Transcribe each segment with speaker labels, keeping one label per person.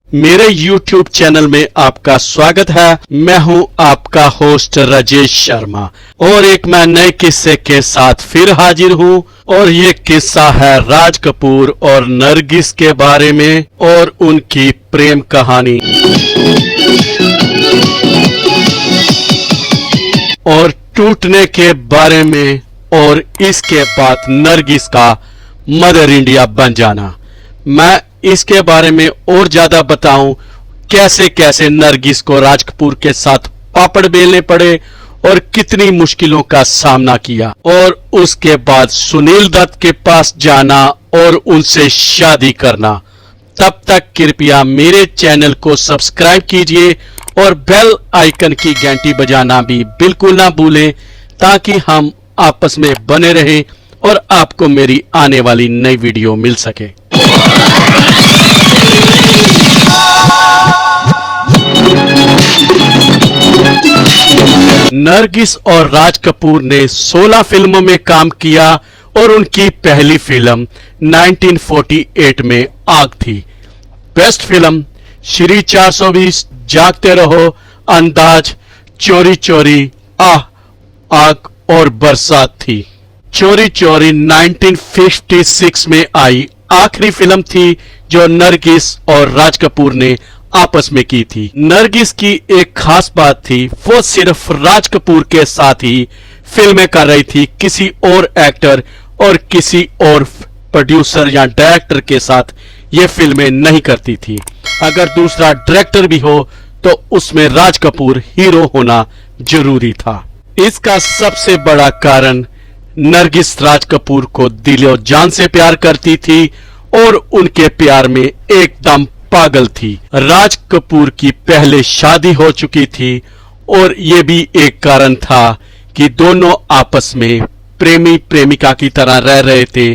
Speaker 1: मेरे YouTube channel में आपका स्वागत है। मैं हूं आपका होस्ट राजेश शर्मा और एक मैं नए किस्से के साथ फिर हाजिर हूं और ये किस्सा है राज कपूर और नरगिस के बारे में और उनकी प्रेम कहानी और टूटने के बारे में और इसके बाद नरगिस का मदर इंडिया बन जाना। मैं इसके बारे में और ज्यादा बताऊं कैसे कैसे नरगिस को राज कपूर के साथ पापड़ बेलने पड़े और कितनी मुश्किलों का सामना किया और उसके बाद सुनील दत्त के पास जाना और उनसे शादी करना। तब तक कृपया मेरे चैनल को सब्सक्राइब कीजिए और बेल आइकन की घंटी बजाना भी बिल्कुल ना भूलें ताकि हम आपस में बने रहें और आपको मेरी आने वाली नई वीडियो मिल सके। नरगिस और राज कपूर ने 16 फिल्मों में काम किया और उनकी पहली फिल्म 1948 में आग थी। बेस्ट फिल्म श्री 420, जागते रहो, अंदाज, चोरी चोरी, आग और बरसात थी। चोरी चोरी 1956 में आई आखिरी फिल्म थी जो नरगिस और राज कपूर ने आपस में की थी। नरगिस की एक खास बात थी, वो सिर्फ राज कपूर के साथ ही फिल्में कर रही थी, किसी और एक्टर और किसी और प्रोड्यूसर या डायरेक्टर के साथ ये फिल्में नहीं करती थी। अगर दूसरा डायरेक्टर भी हो तो उसमें राज कपूर हीरो होना जरूरी था। इसका सबसे बड़ा कारण नरगिस राज कपूर को दिलो जान से प्यार करती थी और उनके प्यार में एकदम पागल थी। राज कपूर की पहले शादी हो चुकी थी और ये भी एक कारण था कि दोनों आपस में प्रेमी प्रेमिका की तरह रह रहे थे,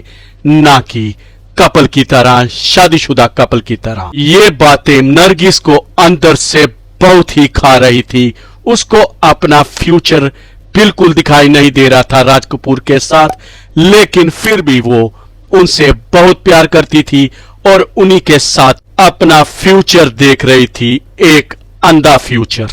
Speaker 1: ना कि कपल की तरह, शादीशुदा कपल की तरह। ये बातें नरगिस को अंदर से बहुत ही खा रही थी। उसको अपना फ्यूचर बिल्कुल दिखाई नहीं दे रहा था राज कपूर के साथ, लेकिन फिर भी वो उनसे बहुत प्यार करती थी और उन्हीं के साथ अपना फ्यूचर देख रही थी, एक अंधा फ्यूचर।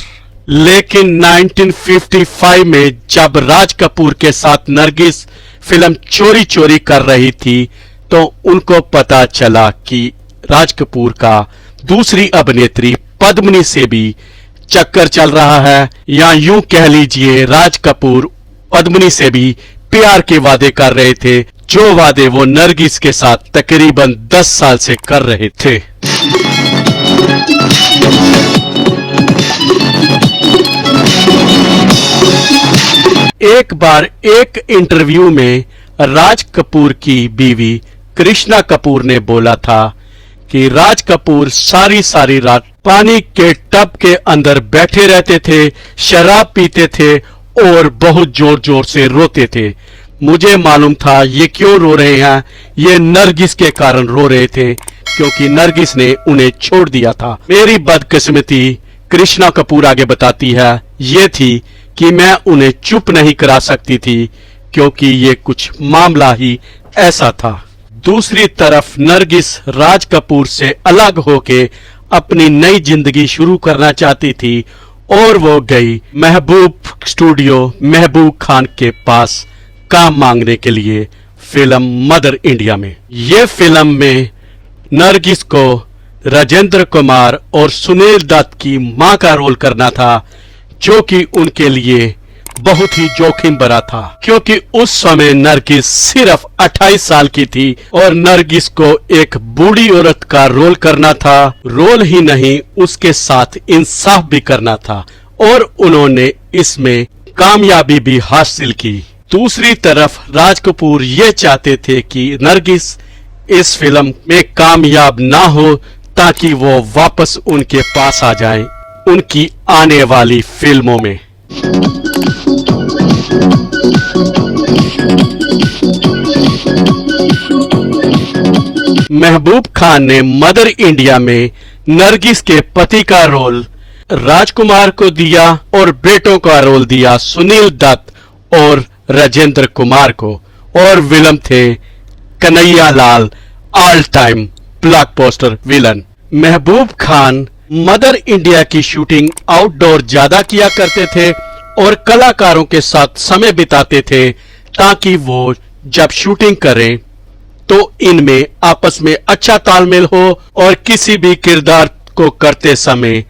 Speaker 1: लेकिन 1955 में जब राज कपूर के साथ नरगिस फिल्म चोरी चोरी कर रही थी तो उनको पता चला कि राज कपूर का दूसरी अभिनेत्री पद्मिनी से भी चक्कर चल रहा है, या यूं कह लीजिए राज कपूर पद्मिनी से भी प्यार के वादे कर रहे थे, जो वादे वो नरगिस के साथ तकरीबन 10 साल से कर रहे थे। एक बार एक इंटरव्यू में राज कपूर की बीवी कृष्णा कपूर ने बोला था कि राज कपूर सारी रात पानी के टब के अंदर बैठे रहते थे, शराब पीते थे और बहुत जोर जोर से रोते थे। मुझे मालूम था ये क्यों रो रहे हैं, ये नरगिस के कारण रो रहे थे क्योंकि नरगिस ने उन्हें छोड़ दिया था। मेरी बदकिस्मती, कृष्णा कपूर आगे बताती है, ये थी कि मैं उन्हें चुप नहीं करा सकती थी क्योंकि ये कुछ मामला ही ऐसा था। दूसरी तरफ नरगिस राज कपूर से अलग होके अपनी नई जिंदगी शुरू करना चाहती थी और वो गई महबूब स्टूडियो महबूब खान के पास काम मांगने के लिए फिल्म मदर इंडिया में। ये फिल्म में नरगिस को राजेंद्र कुमार और सुनील दत्त की मां का रोल करना था, जो कि उनके लिए बहुत ही जोखिम भरा था क्योंकि उस समय नरगिस सिर्फ 28 साल की थी और नरगिस को एक बूढ़ी औरत का रोल करना था। रोल ही नहीं, उसके साथ इंसाफ भी करना था और उन्होंने इसमें कामयाबी भी हासिल की। दूसरी तरफ राज कपूर ये चाहते थे कि नरगिस इस फिल्म में कामयाब ना हो ताकि वो वापस उनके पास आ जाए उनकी आने वाली फिल्मों में। महबूब खान ने मदर इंडिया में नरगिस के पति का रोल राजकुमार को दिया और बेटों का रोल दिया सुनील दत्त और राजेंद्र कुमार को, और विलन थे Kanhaiya Lal, all time blockbuster villain. Mehboob Khan mother India की शूटिंग आउटडोर ज्यादा किया करते थे और कलाकारों के साथ समय बिताते थे ताकि वो जब शूटिंग करें तो इनमें आपस में अच्छा तालमेल हो और किसी भी किरदार को करते समय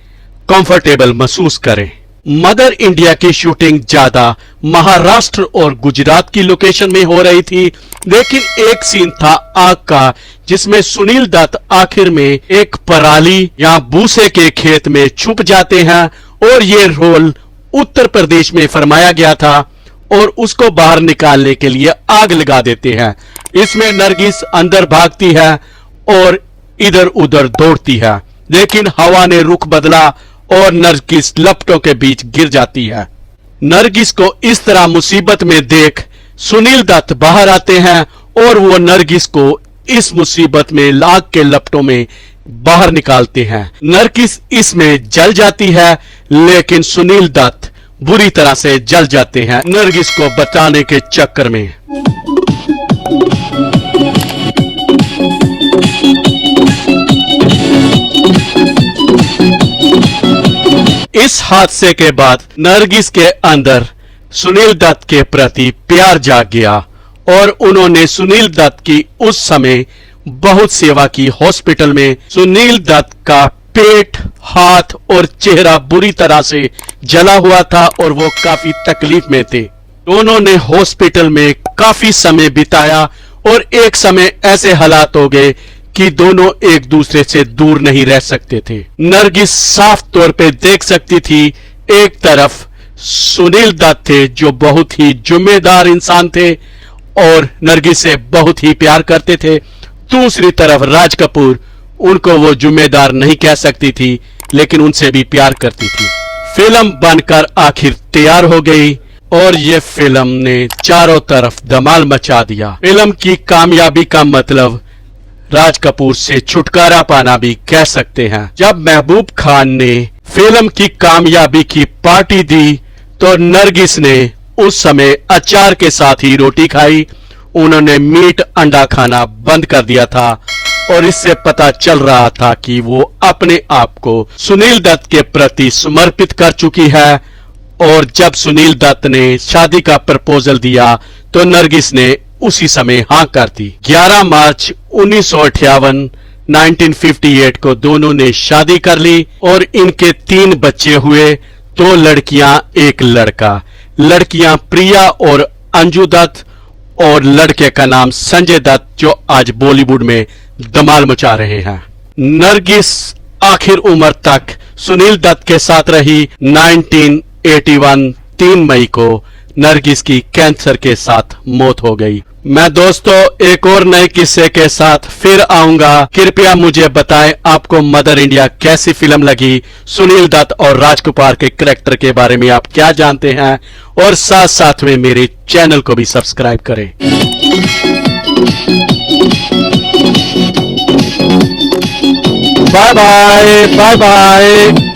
Speaker 1: कंफर्टेबल महसूस करें। मदर इंडिया की शूटिंग ज्यादा महाराष्ट्र और गुजरात की लोकेशन में हो रही थी, लेकिन एक सीन था आग का जिसमें सुनील दत्त आखिर में एक पराली या भूसे के खेत में छुप जाते हैं और ये रोल उत्तर प्रदेश में फरमाया गया था और उसको बाहर निकालने के लिए आग लगा देते हैं। इसमें नरगिस अंदर भागती है और इधर उधर दौड़ती है, लेकिन हवा ने रुख बदला और नरगिस लपटों के बीच गिर जाती है। नरगिस को इस तरह मुसीबत में देख सुनील दत्त बाहर आते हैं और वो नरगिस को इस मुसीबत में आग के लपटों में बाहर निकालते हैं। नरगिस इसमें जल जाती है, लेकिन सुनील दत्त बुरी तरह से जल जाते हैं नरगिस को बचाने के चक्कर में। इस हादसे के बाद नरगिस के अंदर सुनील दत्त के प्रति प्यार जाग गया और उन्होंने सुनील दत्त की उस समय बहुत सेवा की। हॉस्पिटल में सुनील दत्त का पेट, हाथ और चेहरा बुरी तरह से जला हुआ था और वो काफी तकलीफ में थे। दोनों ने हॉस्पिटल में काफी समय बिताया और एक समय ऐसे हालात हो गए कि दोनों एक दूसरे से दूर नहीं रह सकते थे। नरगिस साफ तौर पे देख सकती थी, एक तरफ सुनील दत्त थे जो बहुत ही जिम्मेदार इंसान थे और नरगिस से बहुत ही प्यार करते थे, दूसरी तरफ राज कपूर, उनको वो जिम्मेदार नहीं कह सकती थी लेकिन उनसे भी प्यार करती थी। फिल्म बनकर आखिर तैयार हो गई और ये फिल्म ने चारों तरफ धमाल मचा दिया। फिल्म की कामयाबी का मतलब राज कपूर से छुटकारा पाना भी कह सकते हैं। जब महबूब खान ने फिल्म की कामयाबी की पार्टी दी तो नरगिस ने उस समय अचार के साथ ही रोटी खाई। उन्होंने मीट अंडा खाना बंद कर दिया था और इससे पता चल रहा था कि वो अपने आप को सुनील दत्त के प्रति समर्पित कर चुकी है। और जब सुनील दत्त ने शादी का प्रपोजल दिया तो नरगिस ने उसी समय हाँ कर दी। 11 मार्च 1958 को दोनों ने शादी कर ली और इनके 3 बच्चे हुए, 2 लड़कियां 1 लड़का। लड़कियां प्रिया और अंजू दत्त और लड़के का नाम संजय दत्त जो आज बॉलीवुड में धमाल मचा रहे हैं। नरगिस आखिर उम्र तक सुनील दत्त के साथ रही। 1981 3 मई को नरगिस की कैंसर के साथ मौत हो गई। मैं दोस्तों एक और नए किस्से के साथ फिर आऊंगा। कृपया मुझे बताएं आपको मदर इंडिया कैसी फिल्म लगी, सुनील दत्त और राजकुमार के कैरेक्टर के बारे में आप क्या जानते हैं और साथ साथ में मेरे चैनल को भी सब्सक्राइब करें। Bye bye bye bye.